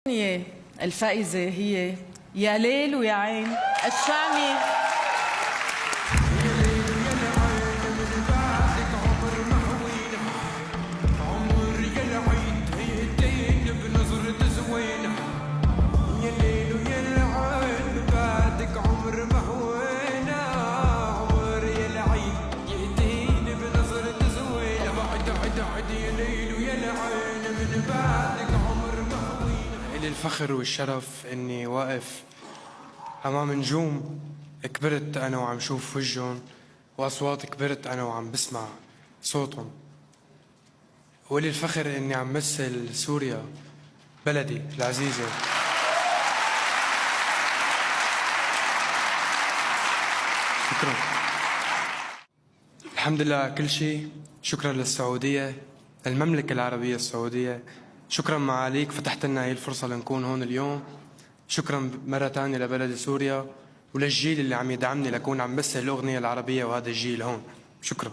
الأغنية الفائزة هي يا ليل ويا عين الشامي. إلي الفخر والشرف إني واقف أمام نجوم كبرت أنا وعم شوف وجهن، وأصوات كبرت أنا وعم بسمع صوتهم. وإلي الفخر إني عم مثل سوريا بلدي العزيزة. شكرا، الحمد لله على كل شيء. شكرا للسعودية، المملكة العربية السعودية. شكرا معاليك، فتحت لنا هي الفرصة لنكون هون اليوم. شكرا مرة تانية لبلد سوريا وللجيل اللي عم يدعمني لكون عم بس الأغنية العربية، وهذا الجيل هون. شكرا.